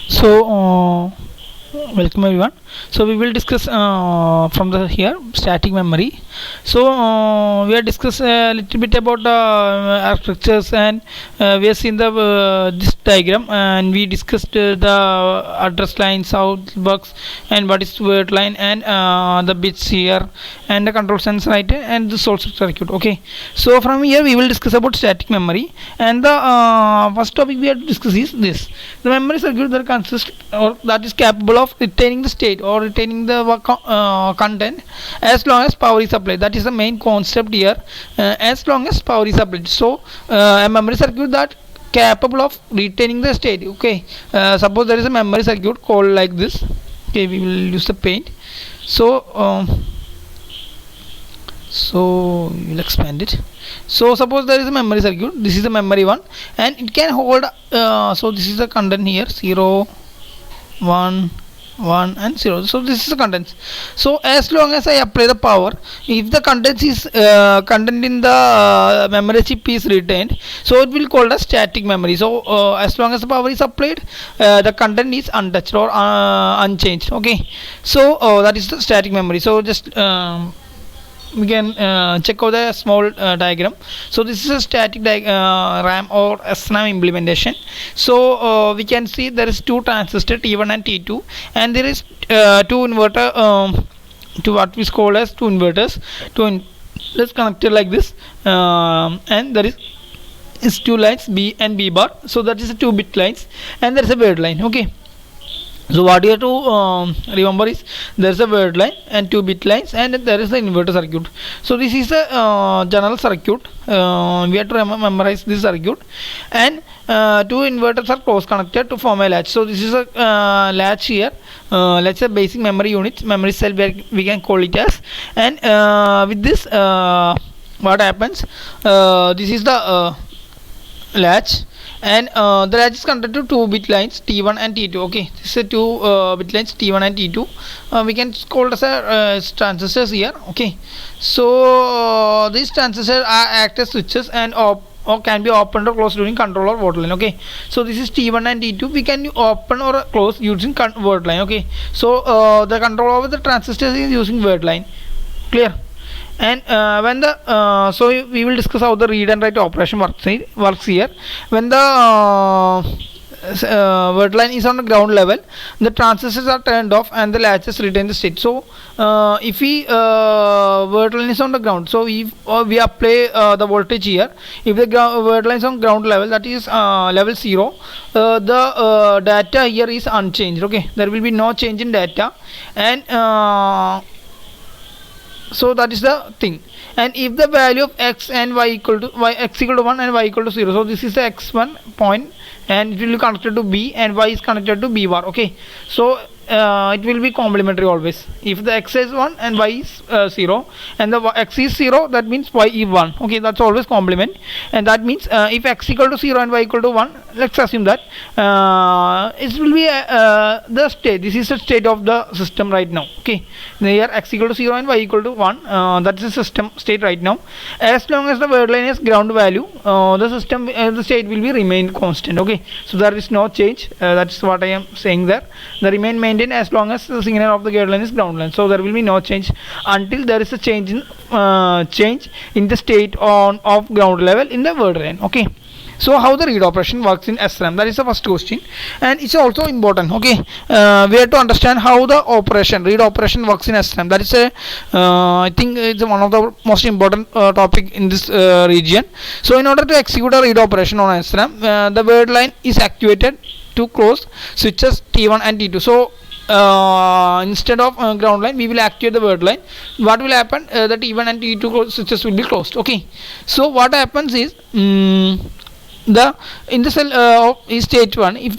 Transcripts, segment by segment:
So, welcome everyone. So we will discuss from the here static memory. So we are discuss a little bit about the architectures, and we have seen the this diagram, and we discussed the address lines, how it works, and what is word line, and the bits here, and the control sense, right, and the source circuit. Okay. So from here we will discuss about static memory, and the first topic we have to discuss is this: the memory circuit that consists or that is capable of retaining the state or retaining the content as long as power is applied. That is the main concept here. As long as power is applied. So a memory circuit that capable of retaining the state. Okay. Suppose there is a memory circuit called like this. Okay, we will use the paint. So we will expand it. So suppose there is a memory circuit, this is the memory one, and it can hold so this is the content here, 0 1 1 and 0. So this is the contents. So as long as I apply the power, if the contents is content in the memory chip is retained, so it will called as static memory. So as long as the power is applied, the content is untouched or unchanged. Okay. So that is the static memory. So just we can check out the small diagram. So this is a static RAM or SRAM implementation. So we can see there is two transistors T1 and T2, and there is two inverter, to what we call as two inverters, let's connected like this, and there is two lines B and B bar. So that is the 2-bit lines, and there is a word line. Okay. So what you have to remember is there is a word line and 2-bit lines, and there is the inverter circuit. So this is a general circuit. We have to memorize this circuit, and two inverters are close connected to form a latch. So this is a latch here. Let's say basic memory unit, memory cell, where we can call it as. And with this, what happens? This is the latch, and the latch is connected to 2-bit lines T1 and T2. Okay, this is 2 bit lines T1 and T2. We can call as transistors here. Okay, so these transistors are act as switches and or can be opened or closed during control or word line. Okay, so this is T1 and T2. We can open or close using word line. Okay, so the control over the transistors is using word line. Clear? And when the so we will discuss how the read and write operation works here. When the word line is on the ground level, the transistors are turned off and the latches retain the state. So if we word line is on the ground, so if we apply the voltage here, if the word line is on ground level, that is level 0, the data here is unchanged. Okay, there will be no change in data, and so that is the thing. And if the value of x and y equal to x equal to 1 and y equal to 0, so this is the x1 point, and it will be connected to B, and y is connected to B bar. Okay, so it will be complementary always. If the x is 1 and y is 0, and the x is 0, that means y is 1. Okay, that's always complement, and that means if x equal to 0 and y equal to 1, let's assume that it will be the state. This is the state of the system right now. Okay, here x equal to 0 and y equal to 1, that is the system state right now. As long as the word line is ground value, the system the state will be remain constant. Okay, so there is no change. That's what I am saying there. The remain maintained as long as the signal of the gate line is ground line. So there will be no change until there is a change in the state of ground level in the word line. Okay, so how the read operation works in SRAM, that is the first question, and it's also important. Okay, we have to understand how the read operation works in SRAM. That is a I think it's one of the most important topic in this region. So in order to execute a read operation on SRAM, the word line is activated to close switches T1 and T2. So instead of ground line, we will activate the word line. What will happen? The T1 and T2 switches will be closed. Okay, so what happens is the in the cell of state 1, if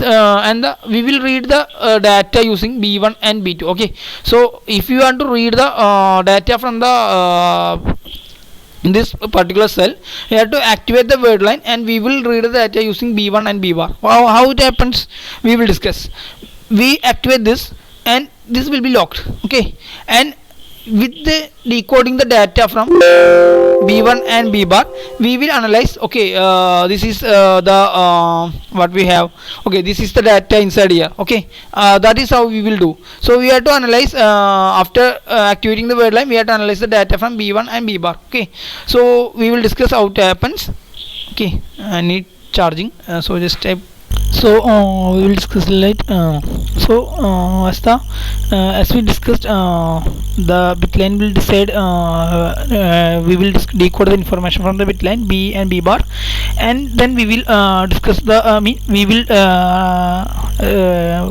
we will read the data using B1 and B2. Okay, so if you want to read the data from the in this particular cell, you have to activate the word line, and we will read the data using B1 and B bar. How it happens, we will discuss. We activate this, and this will be locked. Okay, and with the decoding the data from b1 and b bar, we will analyze. Okay, this is the what we have. Okay, this is the data inside here. Okay, that is how we will do. So we have to analyze after activating the word line, we have to analyze the data from b1 and b bar. Okay, so we will discuss how it happens. Okay, I need charging, so just type. So we will discuss light. As we discussed, the bitline will decide. We will decode the information from the bitline b and b bar, and then we will discuss the. We will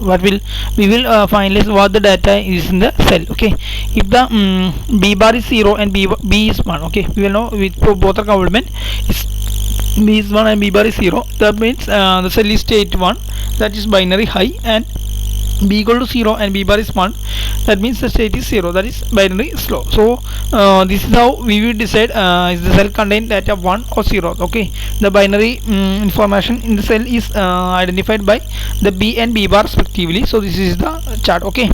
what will we will finalize what the data is in the cell. Okay, if the b bar is 0 and b is 1. Okay, we will know with both are complement. B is 1 and B bar is 0. That means the cell is state 1, that is binary high, and B equal to 0 and B bar is 1, that means the state is 0, that is binary slow. So this is how we will decide is the cell contain data 1 or 0. Okay, the binary information in the cell is identified by the B and B bar respectively. So this is the chart. Okay,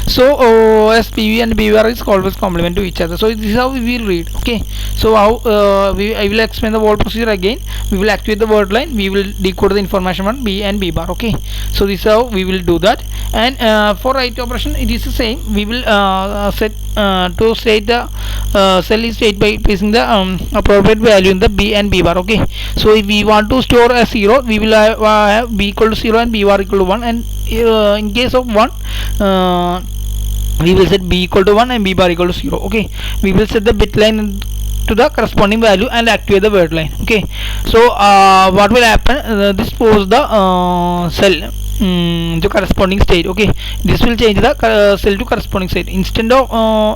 so as PV and BVR is always complement to each other. So this is how we will read. Okay, so how I will explain the whole procedure again. We will activate the word line, we will decode the information on B and B bar. Okay, so this is how we will do that. And for write operation it is the same. We will set to state the cell is state by placing the appropriate value in the B and B bar. Okay, so if we want to store a 0, we will have B equal to 0 and B bar equal to 1, and in case of 1, we will set B equal to 1 and B bar equal to 0. Okay, we will set the bit line to the corresponding value and activate the word line. Okay, so what will happen, this pose the cell to corresponding state. Okay, this will change the cell to corresponding state. Instead of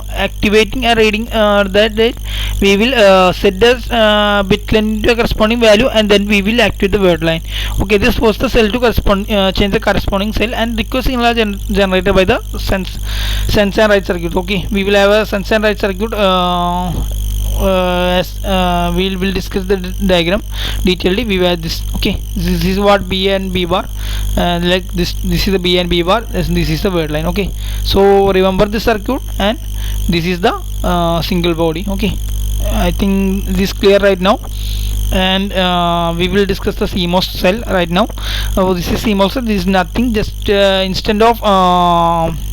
activating and reading that date, we will set the bit line to a corresponding value, and then we will activate the word line. Okay, this was the cell to correspond change the corresponding cell, and request signal generated by the sense and write circuit. Okay, we will have a sense and write circuit. We will discuss the diagram detailedly. We have this. Okay, this is what B and B bar, like this is the B and B bar, this is the word line. Okay, so remember the circuit, and this is the single body. Okay, I think this is clear right now. And we will discuss the CMOS cell right now. This is CMOS cell. This is nothing, just instead of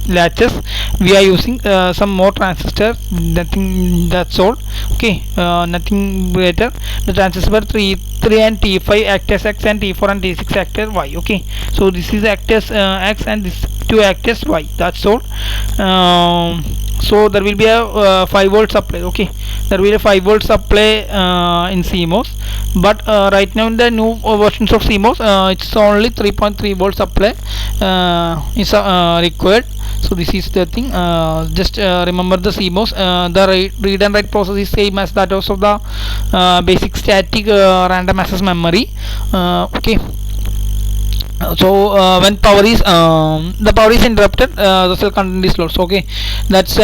latches we are using some more transistors, nothing, that's all. Okay, nothing greater. The transistor 3 and T5 act as X, and T4 and T6 act as Y. Okay, so this is act as X, and this 2 act as Y, that's all. So there will be a 5 volt supply. Okay, there will be a 5 volt supply in CMOS, but right now in the new versions of CMOS, it's only 3.3 volt supply is required. So this is the thing. Just remember the CMOS, the read and write process is same as that of the basic static random access memory. Okay, so when power is the power is interrupted, the cell content is lost. Okay, that's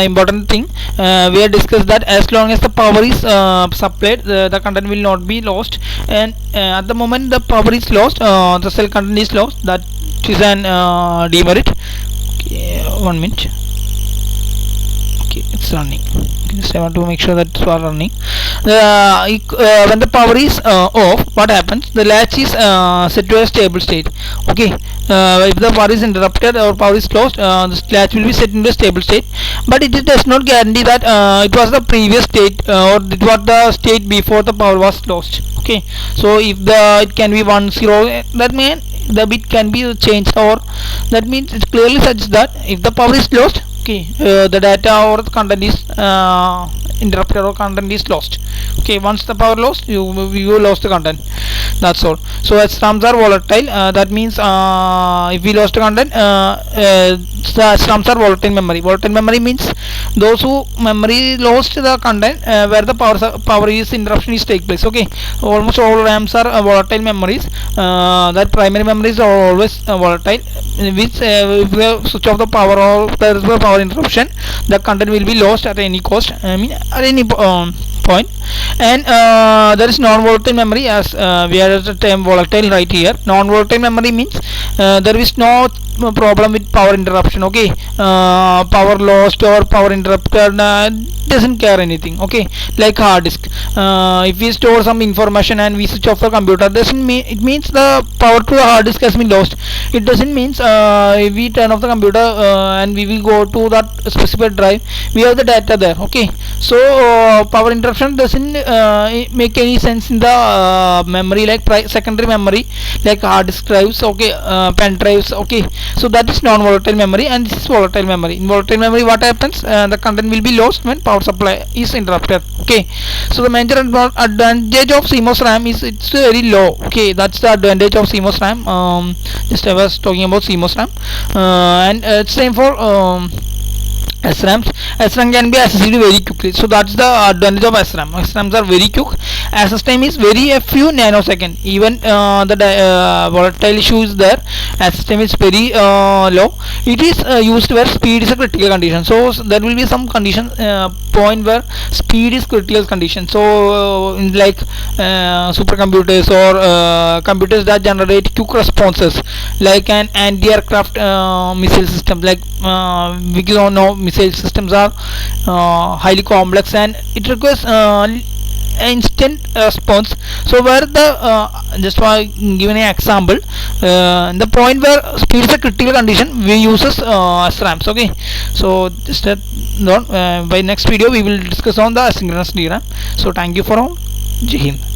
important thing. We have discussed that as long as the power is supplied, the content will not be lost, and at the moment the power is lost, the cell content is lost. That is an demerit. Okay, 1 minute. Okay, it's running. Just I want to make sure that it's running. When the power is off, what happens? The latch is set to a stable state. Okay, if the power is interrupted or power is lost, the latch will be set into a stable state, but it does not guarantee that it was the previous state or it was the state before the power was lost. Okay, so if it can be 1 0, that means the bit can be changed, or that means it clearly suggests that if the power is lost, okay, the data or the content is interrupted or content is lost. Okay, once the power lost, you lost the content, that's all. So as terms are volatile, that means if we lost the content, the terms are volatile memory. Volatile memory means those who memory lost the content where the power is interruption is take place. Okay, almost all RAMs are volatile memories. That primary memories are always volatile, which if you switch off the power or there is a power interruption, the content will be lost at any cost. I mean at any point. And there is non-volatile memory, as we have the term volatile right here. Non-volatile memory means there is no problem with power interruption. Okay, power lost or power interrupted, doesn't care anything. Okay, like hard disk, if we store some information and we switch off the computer, doesn't mean it means the power to the hard disk has been lost. It doesn't means if we turn off the computer and we will go to that specified drive, we have the data there. Okay, so power interruption doesn't make any sense in the memory, like secondary memory, like hard disk drives. Okay, pen drives. Okay, so that is non-volatile memory and this is volatile memory. In volatile memory, what happens, the content will be lost when power supply is interrupted. Okay, so the major advantage of CMOS RAM is it's very low. Okay, that's the advantage of CMOS RAM. Just I was talking about CMOS RAM, and it's same for SRAMs. SRAM can be accessible very quickly, so that's the advantage of SRAM. SRAMs are very quick. Access time is very a few nanosecond. Even the volatile issue is there. Access time is very low. It is used where speed is a critical condition. So there will be some condition point where speed is critical condition. So in like supercomputers or computers that generate quick responses, like an anti-aircraft missile system, like we don't know missile systems are highly complex and it requires instant response. So where the just for giving an example, the point where speed is a critical condition, we uses SRAMs. Okay, so just by next video we will discuss on the asynchronous DRAM. So thank you for all. Jai Hind.